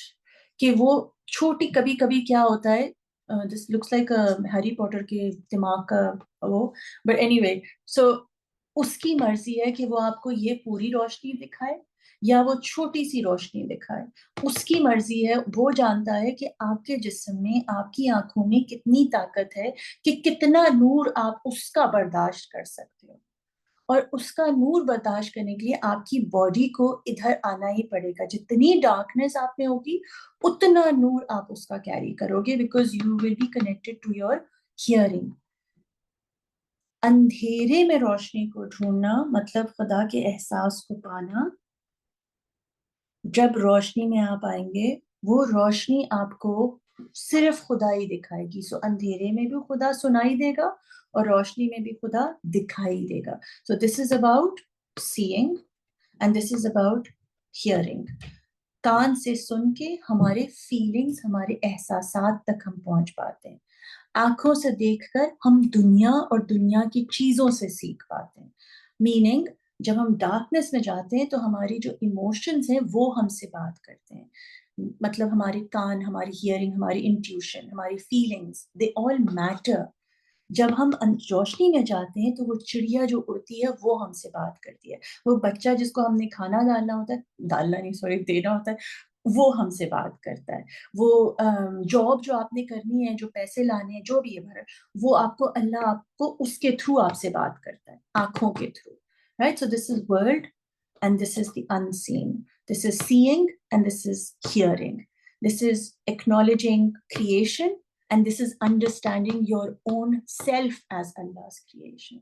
कि वो छोटी, कभी कभी क्या होता है, this looks like Harry Potter के दिमाग का वो, बट एनीवे, सो उसकी मर्जी है कि वो आपको ये पूरी रोशनी दिखाए या वो छोटी सी रोशनी दिखाए, उसकी मर्जी है। वो जानता है कि आपके जिस्म में, आपकी आंखों में कितनी ताकत है, कि कितना नूर आप उसका बर्दाश्त कर सकते हो। और उसका नूर बर्दाश्त करने के लिए आपकी बॉडी को इधर आना ही पड़ेगा। जितनी डार्कनेस आप में होगी उतना नूर आप उसका कैरी करोगे, because you will be connected to your hearing. अंधेरे में रोशनी को ढूंढना मतलब खुदा के एहसास को पाना। जब रोशनी में आप आएंगे वो रोशनी आपको सिर्फ खुदा ही दिखाएगी। सो अंधेरे में भी खुदा सुनाई देगा और रोशनी में भी खुदा दिखाई देगा। So this is about seeing and this is about hearing. कान से सुन के हमारे फीलिंग्स, हमारे एहसासात तक हम पहुंच पाते हैं। आंखों से देखकर हम दुनिया और दुनिया की चीजों से सीख पाते हैं। मीनिंग जब हम डार्कनेस में जाते हैं तो हमारी जो इमोशंस हैं वो हमसे बात करते हैं। मतलब हमारे कान, हमारी हियरिंग, हमारी इंट्यूशन, हमारी फीलिंग्स, दे ऑल मैटर। जब हम रोशनी में जाते हैं तो वो चिड़िया जो उड़ती है वो हमसे बात करती है। वो बच्चा जिसको हमने खाना डालना होता है, डालना नहीं सॉरी, देना होता है, वो हमसे बात करता है। वो जॉब जो आपने करनी है, जो पैसे लाने हैं, जो भी है, वो आपको अल्लाह आपको उसके थ्रू आपसे बात करता है, आंखों के through. Right? So this is world and this is the unseen. This is seeing and this is hearing. This is acknowledging creation and this is understanding your own self as Allah's creation.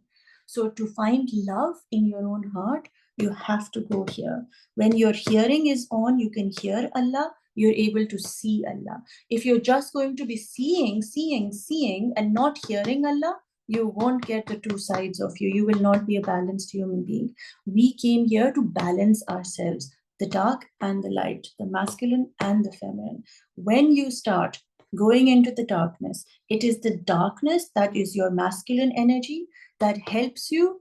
So to find love in your own heart, you have to go here. When your hearing is on, you can hear Allah, you're able to see Allah. If you're just going to be seeing and not hearing Allah, you won't get the two sides of you. You will not be a balanced human being. We came here to balance ourselves, the dark and the light, the masculine and the feminine. When you start going into the darkness, it is the darkness that is your masculine energy that helps you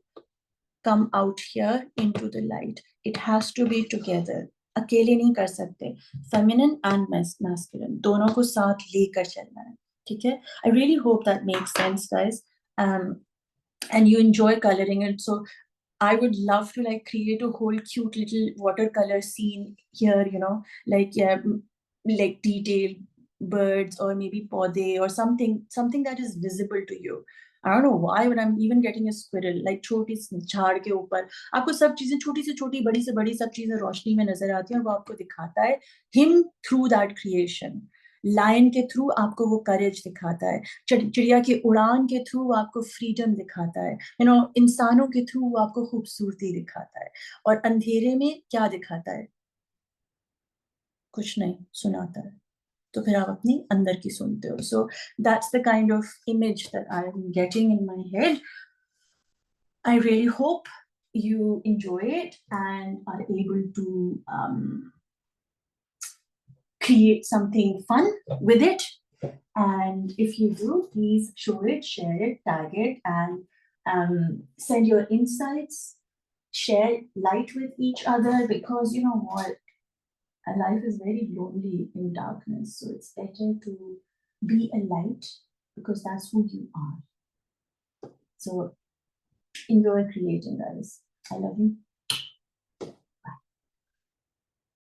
come out here into the light. It has to be together. अकेले नहीं कर सकते। Feminine and masculine दोनों को साथ लेकर चलना है। ठीक है? I really hope that makes sense, guys. And you enjoy coloring it. So I would love to like create a whole cute little watercolor scene here, you know, like yeah, like detailed birds or maybe पौधे or something that is visible to you. I don't know why, but I'm even getting a squirrel, like छोटी सी झाड़ के ऊपर आपको सब चीजें छोटी से छोटी, बड़ी से बड़ी सब चीजें रोशनी में नजर आती हैं और वो आपको दिखाता है him through that creation. Lion के थ्रू आपको वो करेज दिखाता है, चिड़िया के उड़ान के थ्रू आपको फ्रीडम दिखाता है, यू नो, इंसानों के थ्रू आपको खूबसूरती दिखाता है, और अंधेरे में क्या दिखाता है? कुछ नहीं, सुनाता है। तो फिर आप अपनी अंदर की सुनते हो। So that's the kind of image that I am getting in my head. I really hope you enjoy it and are able to create something fun with it. And if you do, please show it, share it, tag it, and send your insights, share light with each other, because you know what? Life is very lonely in darkness. So it's better to be a light because that's who you are. So enjoy creating, guys. I love you.